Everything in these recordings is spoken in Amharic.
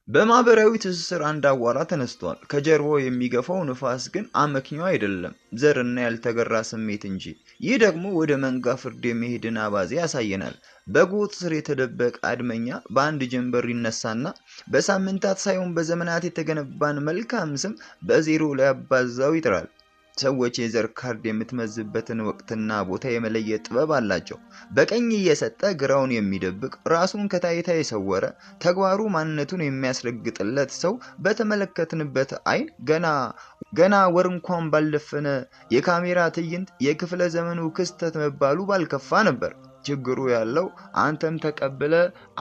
በማህበራዊ ትስስር አንድ አዋራ ተነስቷል። ከጀርባው የሚገፋው ንፋስ ግን አመክንዮ አይደለም፣ ዘርና ያልተገራ ስሜት እንጂ። ይህ ደግሞ ወደ መንጋ ፍርድ የሚሄድን አባዜ ያሳየናል። በጎጥ ስር የተደበቀ አድመኛ በአንድ ጀንበር ይነሳና በሳምንታት ሳይሆን በዘመናት የተገነባን መልካም ስም በዜሮ ላይ አባዛው ይጥራል። ሰዎች የዘር ካርድ የምትመዝበትን ወቅትና ቦታ የመለየት ጥበብ አላቸው። በቀኝ እየሰጠ ግራውን የሚደብቅ ራሱን ከታይታ የሰወረ ተግባሩ ማንነቱን የሚያስረግጥለት ሰው በተመለከትንበት አይን ገና ወር እንኳን ባልደፈነ የካሜራ ትዕይንት የክፍለ ዘመኑ ክስተት መባሉ ባልከፋ ነበር። ችግሩ ያለው አንተም ተቀብለ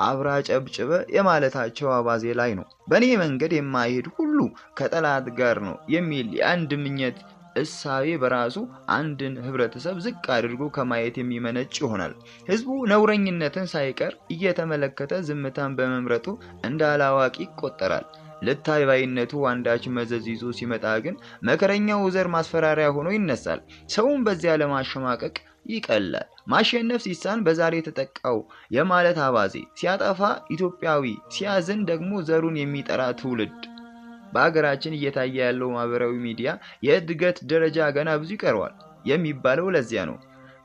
አብራ ጨብጭበ የማለታቸው አባዜ ላይ ነው። በእኔ መንገድ የማይሄድ ሁሉ ከጠላት ጋር ነው የሚል የአንድ ምኘት እሳቤ በራሱ አንድን ህብረተሰብ ዝቅ አድርጎ ከማየት የሚመነጭ ይሆናል። ህዝቡ ነውረኝነትን ሳይቀር እየተመለከተ ዝምታን በመምረጡ እንደ አላዋቂ ይቆጠራል። ልታይ ባይነቱ አንዳች መዘዝ ይዞ ሲመጣ ግን መከረኛው ዘር ማስፈራሪያ ሆኖ ይነሳል። ሰውን በዚያ ለማሸማቀቅ ይቀላል። ማሸነፍ ሲሳን በዛሬ ተጠቃው የማለት አባዜ፣ ሲያጠፋ ኢትዮጵያዊ፣ ሲያዝን ደግሞ ዘሩን የሚጠራ ትውልድ። በአገራችን እየታየ ያለው ማህበራዊ ሚዲያ የእድገት ደረጃ ገና ብዙ ይቀረዋል የሚባለው ለዚያ ነው።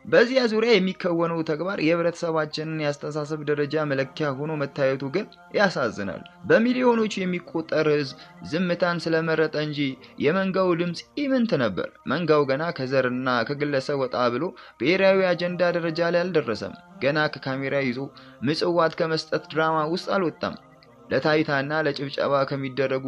በዚያ ዙሪያ የሚከወነው ተግባር የህብረተሰባችንን ያስተሳሰብ ደረጃ መለኪያ ሆኖ መታየቱ ግን ያሳዝናል። በሚሊዮኖች የሚቆጠር ህዝብ ዝምታን ስለመረጠ እንጂ የመንጋው ድምጽ ኢምንት ነበር። መንጋው ገና ከዘርና ከግለሰብ ወጣ ብሎ ብሔራዊ አጀንዳ ደረጃ ላይ አልደረሰም። ገና ከካሜራ ይዞ ምጽዋት ከመስጠት ድራማ ውስጥ አልወጣም። ለታይታና ለጭብጨባ ከሚደረጉ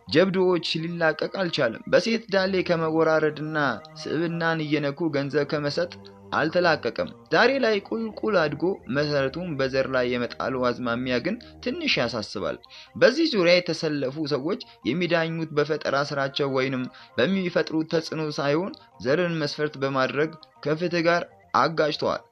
ጀብዶዎች ሊላቀቅ አልቻለም። በሴት ዳሌ ከመወራረድና ስብናን እየነኩ ገንዘብ ከመሰጥ አልተላቀቀም። ዛሬ ላይ ቁልቁል አድጎ መሰረቱን በዘር ላይ የመጣሉ አዝማሚያ ግን ትንሽ ያሳስባል። በዚህ ዙሪያ የተሰለፉ ሰዎች የሚዳኙት በፈጠራ ስራቸው ወይንም በሚፈጥሩት ተጽዕኖ ሳይሆን ዘርን መስፈርት በማድረግ ከፍትህ ጋር አጋጭተዋል።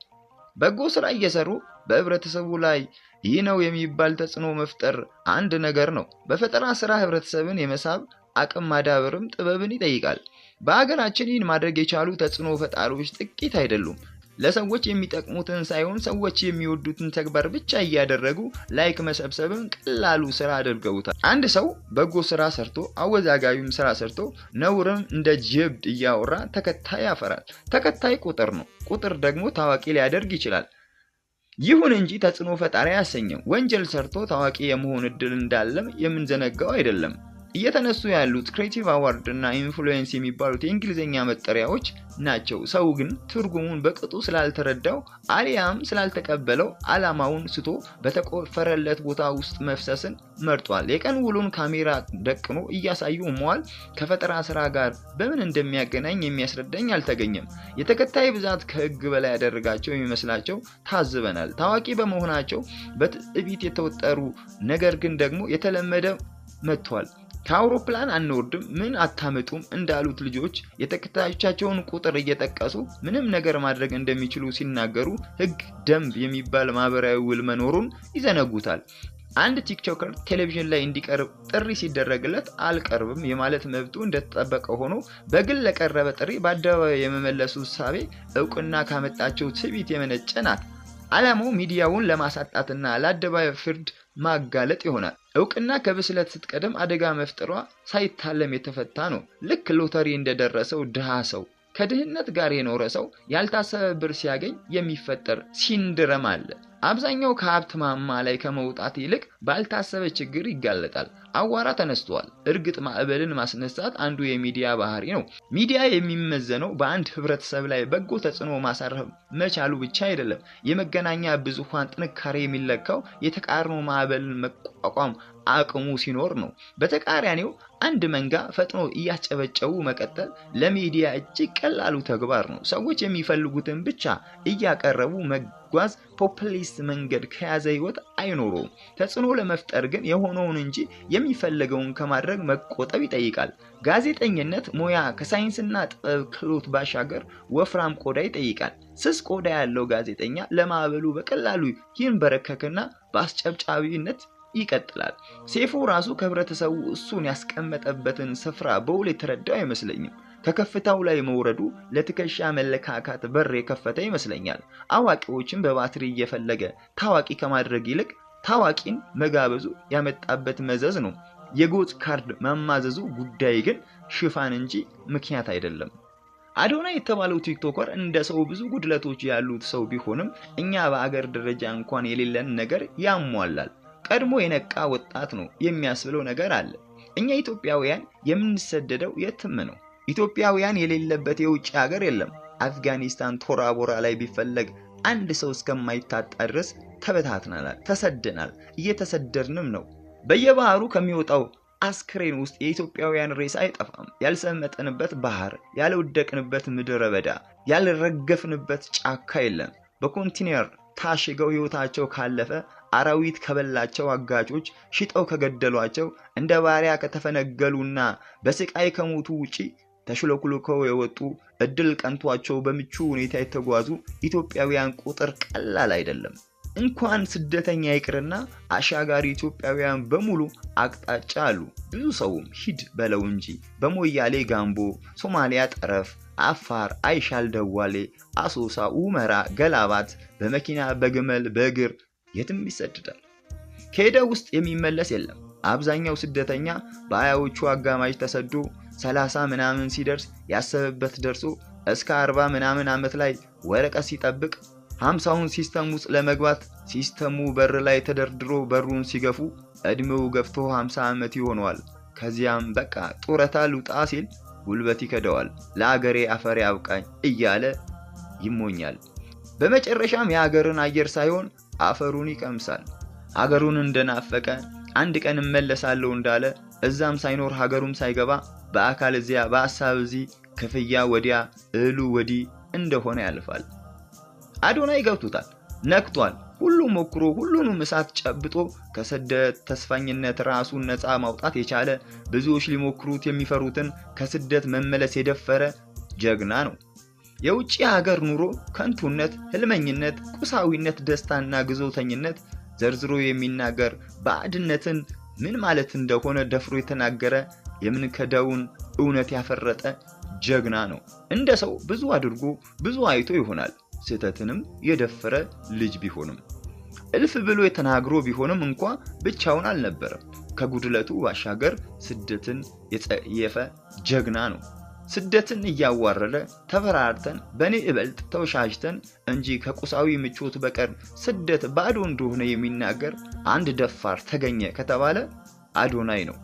በጎ ስራ እየሰሩ በህብረተሰቡ ላይ ይህ ነው የሚባል ተጽዕኖ መፍጠር አንድ ነገር ነው። በፈጠራ ስራ ህብረተሰብን የመሳብ አቅም ማዳበርም ጥበብን ይጠይቃል። በአገራችን ይህን ማድረግ የቻሉ ተጽዕኖ ፈጣሪዎች ጥቂት አይደሉም። ለሰዎች የሚጠቅሙትን ሳይሆን ሰዎች የሚወዱትን ተግባር ብቻ እያደረጉ ላይክ መሰብሰብን ቀላሉ ስራ አድርገውታል። አንድ ሰው በጎ ስራ ሰርቶ አወዛጋቢም ስራ ሰርቶ ነውርም እንደ ጀብድ እያወራ ተከታይ ያፈራል። ተከታይ ቁጥር ነው። ቁጥር ደግሞ ታዋቂ ሊያደርግ ይችላል። ይሁን እንጂ ተጽዕኖ ፈጣሪ ያሰኘው ወንጀል ሰርቶ ታዋቂ የመሆን እድል እንዳለም የምንዘነጋው አይደለም። እየተነሱ ያሉት ክሬቲቭ አዋርድ እና ኢንፍሉዌንስ የሚባሉት የእንግሊዘኛ መጠሪያዎች ናቸው። ሰው ግን ትርጉሙን በቅጡ ስላልተረዳው አሊያም ስላልተቀበለው ዓላማውን ስቶ በተቆፈረለት ቦታ ውስጥ መፍሰስን መርጧል። የቀን ውሎን ካሜራ ደቅኖ እያሳዩ መዋል ከፈጠራ ስራ ጋር በምን እንደሚያገናኝ የሚያስረዳኝ አልተገኘም። የተከታይ ብዛት ከህግ በላይ ያደረጋቸው የሚመስላቸው ታዝበናል። ታዋቂ በመሆናቸው በትዕቢት የተወጠሩ ነገር ግን ደግሞ የተለመደ መጥቷል። ከአውሮፕላን አንወርድም ምን አታመጡም እንዳሉት ልጆች የተከታዮቻቸውን ቁጥር እየጠቀሱ ምንም ነገር ማድረግ እንደሚችሉ ሲናገሩ ህግ፣ ደንብ የሚባል ማህበራዊ ውል መኖሩን ይዘነጉታል። አንድ ቲክቶከር ቴሌቪዥን ላይ እንዲቀርብ ጥሪ ሲደረግለት አልቀርብም የማለት መብቱ እንደተጠበቀ ሆኖ በግል ለቀረበ ጥሪ በአደባባይ የመመለሱ እሳቤ እውቅና ካመጣቸው ትዕቢት የመነጨ ናት። ዓላማው ሚዲያውን ለማሳጣትና ለአደባባይ ፍርድ ማጋለጥ ይሆናል። እውቅና ከብስለት ስትቀደም አደጋ መፍጠሯ ሳይታለም የተፈታ ነው። ልክ ሎተሪ እንደደረሰው ድሃ ሰው ከድህነት ጋር የኖረ ሰው ያልታሰበ ብር ሲያገኝ የሚፈጠር ሲንድረም አለ። አብዛኛው ከሀብት ማማ ላይ ከመውጣት ይልቅ ባልታሰበ ችግር ይጋለጣል። አዋራ ተነስቷል። እርግጥ ማዕበልን ማስነሳት አንዱ የሚዲያ ባህሪ ነው። ሚዲያ የሚመዘነው በአንድ ህብረተሰብ ላይ በጎ ተጽዕኖ ማሳረፍ መቻሉ ብቻ አይደለም። የመገናኛ ብዙሃን ጥንካሬ የሚለካው የተቃርኖ ማዕበልን መቋቋም አቅሙ ሲኖር ነው። በተቃራኒው አንድ መንጋ ፈጥኖ እያጨበጨቡ መቀጠል ለሚዲያ እጅግ ቀላሉ ተግባር ነው። ሰዎች የሚፈልጉትን ብቻ እያቀረቡ መጓዝ ፖፑሊስት መንገድ ከያዘ ህይወት አይኖረውም። ተጽዕኖ ለመፍጠር ግን የሆነውን እንጂ የሚፈልገውን ከማድረግ መቆጠብ ይጠይቃል። ጋዜጠኝነት ሙያ ከሳይንስና ጥበብ ክህሎት ባሻገር ወፍራም ቆዳ ይጠይቃል። ስስ ቆዳ ያለው ጋዜጠኛ ለማዕበሉ በቀላሉ ይንበረከክና በአስጨብጫቢነት ይቀጥላል። ሴፉ ራሱ ከህብረተሰቡ እሱን ያስቀመጠበትን ስፍራ በውል የተረዳው አይመስለኝም። ከከፍታው ላይ መውረዱ ለትከሻ መለካካት በር የከፈተ ይመስለኛል። አዋቂዎችን በባትሪ እየፈለገ ታዋቂ ከማድረግ ይልቅ ታዋቂን መጋበዙ ያመጣበት መዘዝ ነው። የጎጥ ካርድ መማዘዙ ጉዳይ ግን ሽፋን እንጂ ምክንያት አይደለም። አዶናይ የተባለው ቲክቶከር እንደ ሰው ብዙ ጉድለቶች ያሉት ሰው ቢሆንም እኛ በአገር ደረጃ እንኳን የሌለን ነገር ያሟላል። ቀድሞ የነቃ ወጣት ነው የሚያስብለው ነገር አለ። እኛ ኢትዮጵያውያን የምንሰደደው የትም ነው። ኢትዮጵያውያን የሌለበት የውጭ ሀገር የለም። አፍጋኒስታን ቶራ ቦራ ላይ ቢፈለግ አንድ ሰው እስከማይታጣ ድረስ ተበታትናል፣ ተሰደናል፣ እየተሰደድንም ነው። በየባህሩ ከሚወጣው አስክሬን ውስጥ የኢትዮጵያውያን ሬሳ አይጠፋም። ያልሰመጠንበት ባህር፣ ያልወደቅንበት ምድረ በዳ፣ ያልረገፍንበት ጫካ የለም። በኮንቲነር ታሽገው ህይወታቸው ካለፈ አራዊት ከበላቸው አጋቾች ሽጠው ከገደሏቸው እንደ ባሪያ ከተፈነገሉና በስቃይ ከሞቱ ውጪ ተሽለኩልከው የወጡ እድል ቀንቷቸው በምቹ ሁኔታ የተጓዙ ኢትዮጵያውያን ቁጥር ቀላል አይደለም። እንኳን ስደተኛ ይቅርና አሻጋሪ ኢትዮጵያውያን በሙሉ አቅጣጫ አሉ። ብዙ ሰውም ሂድ በለው እንጂ በሞያሌ ጋምቦ፣ ሶማሊያ ጠረፍ፣ አፋር፣ አይሻል ደዋሌ፣ አሶሳ፣ ኡመራ፣ ገላባት በመኪና በግመል በእግር የትም ይሰደዳል። ከሄደ ውስጥ የሚመለስ የለም። አብዛኛው ስደተኛ በአያዎቹ አጋማሽ ተሰዶ 30 ምናምን ሲደርስ ያሰበበት ደርሶ እስከ 40 ምናምን ዓመት ላይ ወረቀት ሲጠብቅ 50ውን ሲስተም ውስጥ ለመግባት ሲስተሙ በር ላይ ተደርድሮ በሩን ሲገፉ እድሜው ገፍቶ 50 ዓመት ይሆነዋል። ከዚያም በቃ ጡረታ ልውጣ ሲል ጉልበት ይከደዋል። ለአገሬ አፈር ያብቃኝ እያለ ይሞኛል። በመጨረሻም የሀገርን አየር ሳይሆን አፈሩን ይቀምሳል። ሀገሩን እንደናፈቀ አንድ ቀን እመለሳለሁ እንዳለ እዛም ሳይኖር ሀገሩም ሳይገባ በአካል እዚያ በሐሳብ እዚህ ክፍያ ወዲያ እህሉ ወዲህ እንደሆነ ያልፋል። አዶናይ ገብቶታል፣ ነክቷል። ሁሉም ሞክሮ ሁሉንም እሳት ጨብጦ ከስደት ተስፋኝነት ራሱን ነፃ ማውጣት የቻለ ብዙዎች ሊሞክሩት የሚፈሩትን ከስደት መመለስ የደፈረ ጀግና ነው። የውጭ ሀገር ኑሮ ከንቱነት፣ ህልመኝነት፣ ቁሳዊነት፣ ደስታና ግዞተኝነት ዘርዝሮ የሚናገር ባዕድነትን ምን ማለት እንደሆነ ደፍሮ የተናገረ የምንከዳውን እውነት ያፈረጠ ጀግና ነው። እንደ ሰው ብዙ አድርጎ ብዙ አይቶ ይሆናል። ስህተትንም የደፈረ ልጅ ቢሆንም እልፍ ብሎ የተናግሮ ቢሆንም እንኳ ብቻውን አልነበረም። ከጉድለቱ ባሻገር ስደትን የጸየፈ ጀግና ነው። ስደትን እያዋረደ ተፈራርተን በኔ እበልጥ ተወሻሽተን እንጂ ከቁሳዊ ምቾት በቀር ስደት ባዶ እንደሆነ የሚናገር አንድ ደፋር ተገኘ ከተባለ አዶናይ ነው።